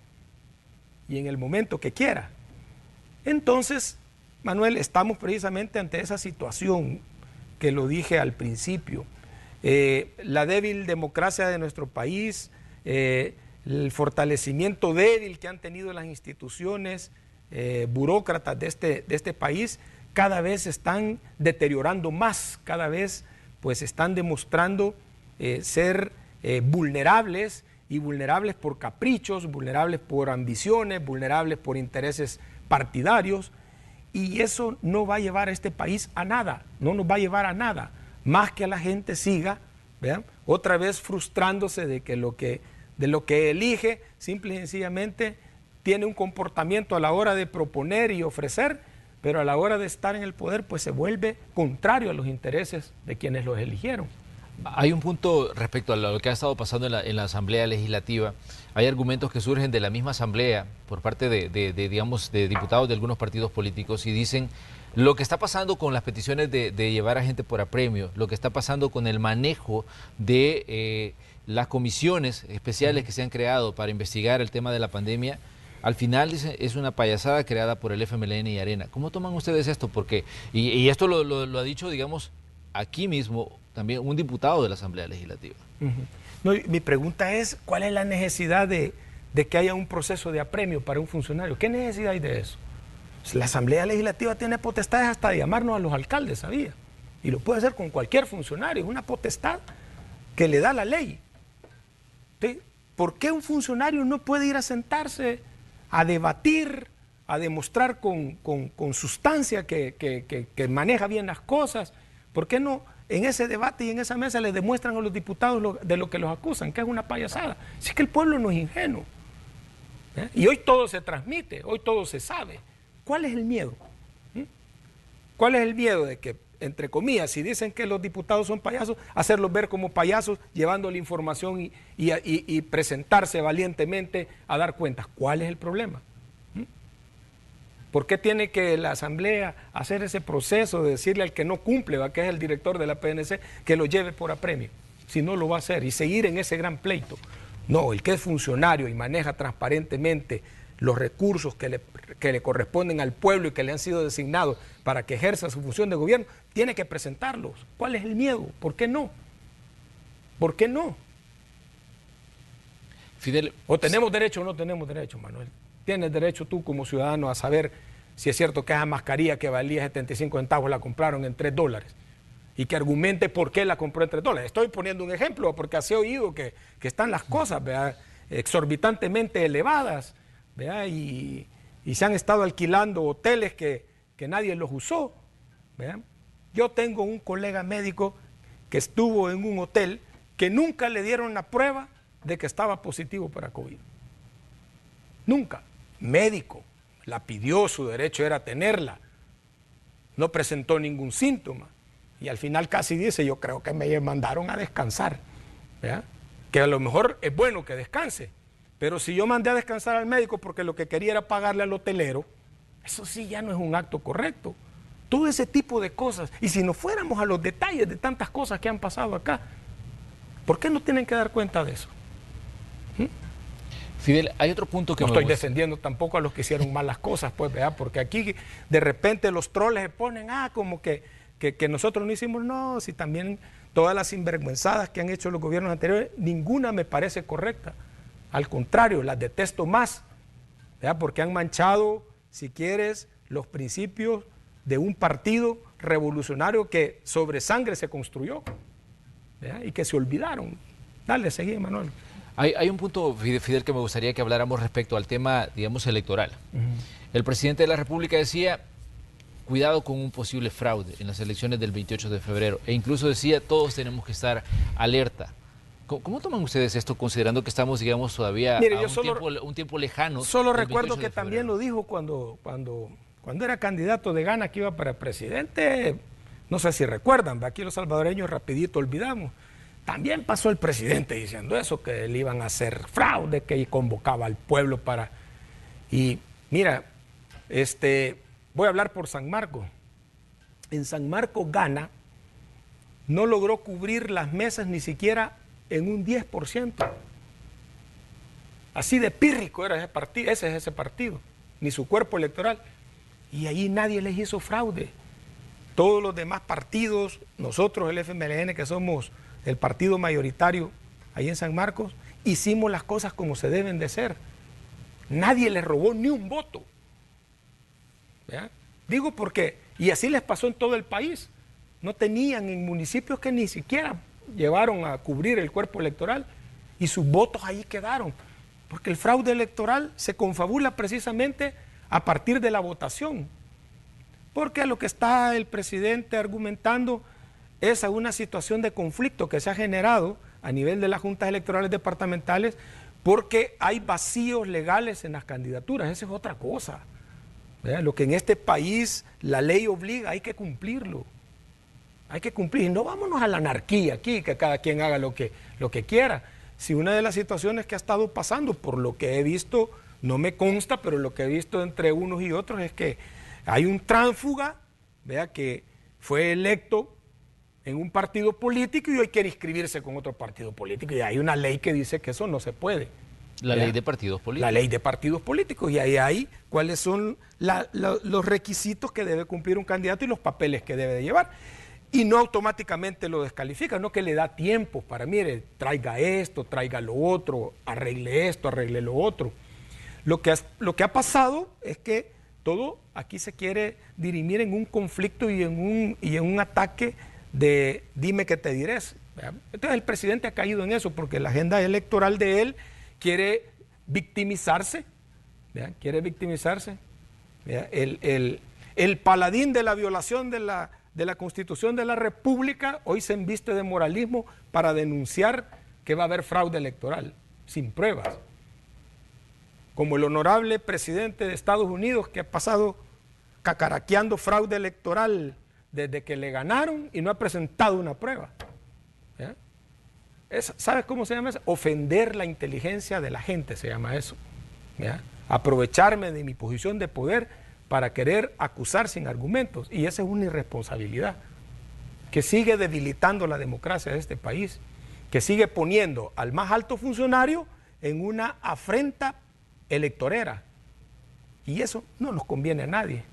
y en el momento que quiera. Entonces, Manuel, estamos precisamente ante esa situación que lo dije al principio. La débil democracia de nuestro país, el fortalecimiento débil que han tenido las instituciones burócratas de este país, cada vez están deteriorando más, cada vez pues están demostrando ser vulnerables, y vulnerables por caprichos, vulnerables por ambiciones, vulnerables por intereses partidarios, y eso no va a llevar a este país a nada, no nos va a llevar a nada, más que a la gente siga, ¿vean?, otra vez frustrándose de lo que elige, simple y sencillamente tiene un comportamiento a la hora de proponer y ofrecer, pero a la hora de estar en el poder pues se vuelve contrario a los intereses de quienes los eligieron. Hay un punto respecto a lo que ha estado pasando en la Asamblea Legislativa. Hay argumentos que surgen de la misma Asamblea por parte digamos, de diputados de algunos partidos políticos, y dicen lo que está pasando con las peticiones de llevar a gente por apremio, lo que está pasando con el manejo de las comisiones especiales que se han creado para investigar el tema de la pandemia. Al final, dicen, es una payasada creada por el FMLN y Arena. ¿Cómo toman ustedes esto? Porque, y esto lo ha dicho, digamos, aquí mismo también un diputado de la Asamblea Legislativa. No, mi pregunta es, ¿cuál es la necesidad de que haya un proceso de apremio para un funcionario? ¿Qué necesidad hay de eso? La Asamblea Legislativa tiene potestades hasta de llamarnos a los alcaldes, ¿sabía? Y lo puede hacer con cualquier funcionario, es una potestad que le da la ley. ¿Sí? ¿Por qué un funcionario no puede ir a sentarse a debatir, a demostrar con sustancia que maneja bien las cosas? ¿Por qué no en ese debate y en esa mesa le demuestran a los diputados de lo que los acusan, que es una payasada? Si es que el pueblo no es ingenuo. Y hoy todo se transmite, hoy todo se sabe. ¿Cuál es el miedo? ¿Cuál es el miedo de que, entre comillas, si dicen que los diputados son payasos, hacerlos ver como payasos, llevando la información y presentarse valientemente a dar cuentas? ¿Cuál es el problema? ¿Por qué tiene que la Asamblea hacer ese proceso de decirle al que no cumple, que es el director de la PNC, que lo lleve por apremio? Si no lo va a hacer, y seguir en ese gran pleito. No, el que es funcionario y maneja transparentemente los recursos que le corresponden al pueblo y que le han sido designados para que ejerza su función de gobierno, tiene que presentarlos. ¿Cuál es el miedo? ¿Por qué no? ¿Por qué no? Fidel, ¿o tenemos derecho o no tenemos derecho, Manuel? Tienes derecho tú como ciudadano a saber si es cierto que esa mascarilla que valía 75 centavos la compraron en $3 y que argumente por qué la compró en $3. Estoy poniendo un ejemplo porque así he oído que están las cosas, ¿verdad?, exorbitantemente elevadas, ¿verdad? Y se han estado alquilando hoteles que nadie los usó, ¿verdad? Yo tengo un colega médico que estuvo en un hotel que nunca le dieron la prueba de que estaba positivo para COVID. Nunca. Médico, la pidió, su derecho era tenerla. No presentó ningún síntoma. Y al final casi dice, yo creo que me mandaron a descansar. ¿Verdad? Que a lo mejor es bueno que descanse. Pero si yo mandé a descansar al médico porque lo que quería era pagarle al hotelero, eso sí ya no es un acto correcto. Todo ese tipo de cosas. Y si nos fuéramos a los detalles de tantas cosas que han pasado acá, ¿por qué no tienen que dar cuenta de eso? Fidel, hay otro punto que no estoy defendiendo tampoco a los que hicieron malas cosas, pues, ¿verdad? Porque aquí de repente los troles se ponen, como que nosotros no hicimos, no, si también todas las sinvergüenzadas que han hecho los gobiernos anteriores, ninguna me parece correcta. Al contrario, las detesto más, ¿verdad? Porque han manchado, si quieres, los principios de un partido revolucionario que sobre sangre se construyó, ¿verdad? Y que se olvidaron. Dale, seguí, Manuel. Hay un punto, Fidel, que me gustaría que habláramos respecto al tema, digamos, electoral. El presidente de la República decía, cuidado con un posible fraude en las elecciones del 28 de febrero. E incluso decía, todos tenemos que estar alerta. ¿Cómo toman ustedes esto, considerando que estamos, digamos, todavía un tiempo lejano? Solo recuerdo que también lo dijo cuando era candidato de Gana, que iba para presidente. No sé si recuerdan, aquí los salvadoreños rapidito olvidamos. También pasó el presidente diciendo eso, que le iban a hacer fraude, que convocaba al pueblo para... Y mira, voy a hablar por San Marcos. En San Marcos Gana no logró cubrir las mesas ni siquiera en un 10%. Así de pírrico era ese es ese partido, ni su cuerpo electoral. Y ahí nadie les hizo fraude. Todos los demás partidos, nosotros el FMLN, que somos el partido mayoritario ahí en San Marcos, hicimos las cosas como se deben de ser. Nadie les robó ni un voto. ¿Verdad? Digo porque, y así les pasó en todo el país. No tenían en municipios que ni siquiera llevaron a cubrir el cuerpo electoral y sus votos ahí quedaron. Porque el fraude electoral se confabula precisamente a partir de la votación. Porque a lo que está el presidente argumentando es a una situación de conflicto que se ha generado a nivel de las juntas electorales departamentales porque hay vacíos legales en las candidaturas. Esa es otra cosa. ¿Verdad? Lo que en este país la ley obliga, hay que cumplirlo. Hay que cumplir. Y no vámonos a la anarquía aquí, que cada quien haga lo que quiera. Si una de las situaciones que ha estado pasando, por lo que he visto, no me consta, pero lo que he visto entre unos y otros es que hay un tránsfuga, ¿verdad?, que fue electo en un partido político y hoy quiere inscribirse con otro partido político. Y hay una ley que dice que eso no se puede. La ley de partidos políticos. La ley de partidos políticos. Y ahí hay cuáles son los requisitos que debe cumplir un candidato y los papeles que debe de llevar. Y no automáticamente lo descalifica, no que le da tiempo para, mire, traiga esto, traiga lo otro, arregle esto, arregle lo otro. Lo que ha pasado es que todo aquí se quiere dirimir en un conflicto y en un ataque de dime que te diré. Entonces el presidente ha caído en eso porque la agenda electoral de él quiere victimizarse. ¿Vean? Quiere victimizarse. ¿Vean? El paladín de la violación de la Constitución de la República hoy se embiste de moralismo para denunciar que va a haber fraude electoral, sin pruebas. Como el honorable presidente de Estados Unidos que ha pasado cacaraqueando fraude electoral desde que le ganaron y no ha presentado una prueba. ¿Sabes cómo se llama eso? Ofender la inteligencia de la gente se llama eso. ¿Ya? Aprovecharme de mi posición de poder para querer acusar sin argumentos. Y esa es una irresponsabilidad que sigue debilitando la democracia de este país, que sigue poniendo al más alto funcionario en una afrenta electorera. Y eso no nos conviene a nadie.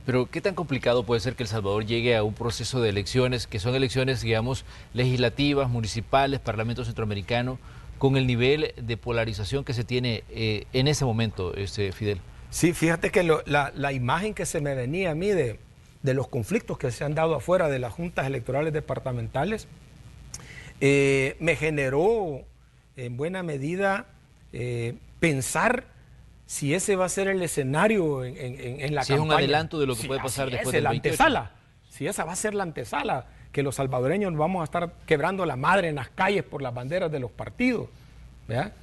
Pero ¿qué tan complicado puede ser que El Salvador llegue a un proceso de elecciones, que son elecciones, digamos, legislativas, municipales, Parlamento Centroamericano, con el nivel de polarización que se tiene en ese momento, Fidel? Sí, fíjate que la imagen que se me venía a mí de los conflictos que se han dado afuera de las juntas electorales departamentales, me generó en buena medida pensar si ese va a ser el escenario en la campaña. Si es un adelanto de lo que puede pasar después del 28. La antesala. si esa va a ser la antesala, que los salvadoreños nos vamos a estar quebrando la madre en las calles por las banderas de los partidos, ¿verdad?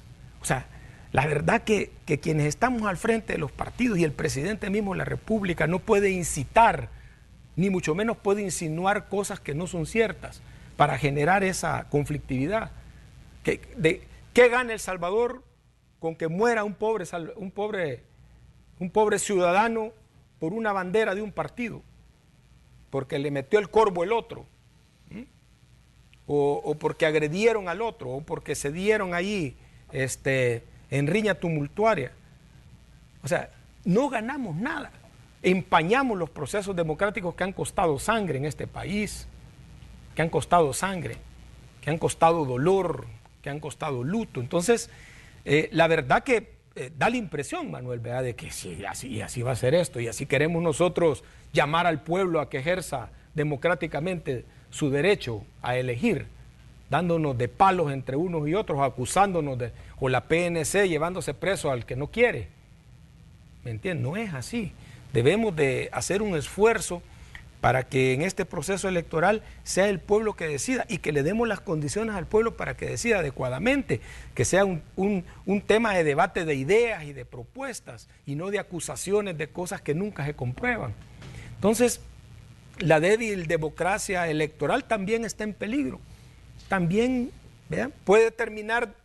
O sea, la verdad que quienes estamos al frente de los partidos y el presidente mismo de la República no puede incitar, ni mucho menos puede insinuar cosas que no son ciertas para generar esa conflictividad. ¿Qué gana El Salvador con que muera un pobre ciudadano por una bandera de un partido? Porque le metió el corvo el otro, o porque agredieron al otro, o porque se dieron ahí en riña tumultuaria. O sea, no ganamos nada. Empañamos los procesos democráticos que han costado sangre en este país, que han costado sangre, que han costado dolor, que han costado luto. Entonces, la verdad que da la impresión, Manuel, ¿verdad?, de que sí, así va a ser esto, y así queremos nosotros llamar al pueblo a que ejerza democráticamente su derecho a elegir, dándonos de palos entre unos y otros, acusándonos o la PNC llevándose preso al que no quiere. ¿Me entiendes? No es así. Debemos de hacer un esfuerzo para que en este proceso electoral sea el pueblo que decida y que le demos las condiciones al pueblo para que decida adecuadamente, que sea un tema de debate de ideas y de propuestas y no de acusaciones de cosas que nunca se comprueban. Entonces, la débil democracia electoral también está en peligro. También, ¿vean?, puede terminar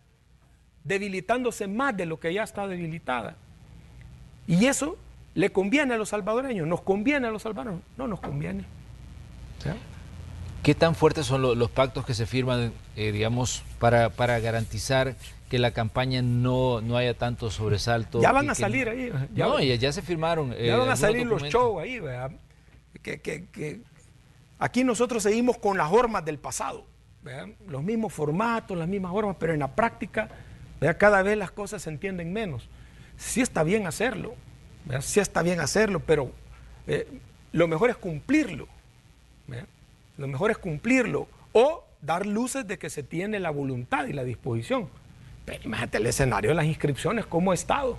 debilitándose más de lo que ya está debilitada. Y eso le conviene a los salvadoreños, nos conviene a los salvadoreños, no nos conviene. ¿Sí? ¿Qué tan fuertes son los pactos que se firman, digamos, para garantizar que la campaña no haya tanto sobresalto? Ya van a salir ahí. Ya se firmaron. Ya van a salir los shows ahí, ¿verdad? Que aquí nosotros seguimos con las formas del pasado, ¿verdad? Los mismos formatos, las mismas formas, pero en la práctica, ¿verdad?, cada vez las cosas se entienden menos. Sí está bien hacerlo, ¿verdad? Sí está bien hacerlo, pero lo mejor es cumplirlo, ¿verdad? Lo mejor es cumplirlo o dar luces de que se tiene la voluntad y la disposición. Pero imagínate el escenario de las inscripciones, cómo ha estado,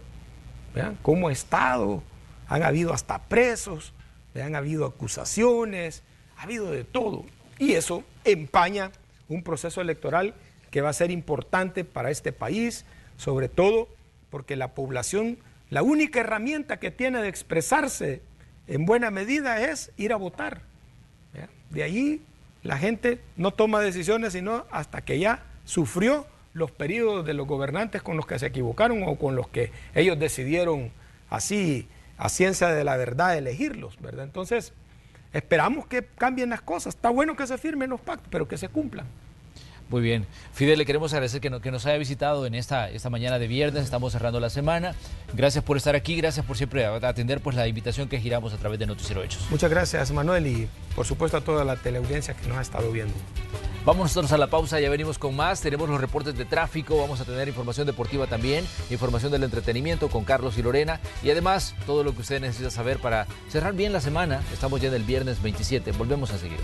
¿verdad? Cómo ha estado, han habido hasta presos, han habido acusaciones, ha habido de todo. Y eso empaña un proceso electoral que va a ser importante para este país, sobre todo porque la población, la única herramienta que tiene de expresarse en buena medida es ir a votar. ¿Ya? De ahí la gente no toma decisiones sino hasta que ya sufrió los periodos de los gobernantes con los que se equivocaron o con los que ellos decidieron así a ciencia de la verdad elegirlos, ¿verdad? Entonces, esperamos que cambien las cosas. Está bueno que se firmen los pactos, pero que se cumplan. Muy bien. Fidel, le queremos agradecer que nos haya visitado en esta mañana de viernes. Estamos cerrando la semana. Gracias por estar aquí, gracias por siempre atender pues la invitación que giramos a través de Noticiero Hechos. Muchas gracias, Manuel, y por supuesto a toda la teleaudiencia que nos ha estado viendo. Vamos nosotros a la pausa, ya venimos con más. Tenemos los reportes de tráfico, vamos a tener información deportiva también, información del entretenimiento con Carlos y Lorena, y además todo lo que usted necesita saber para cerrar bien la semana. Estamos ya en el viernes 27, volvemos enseguida.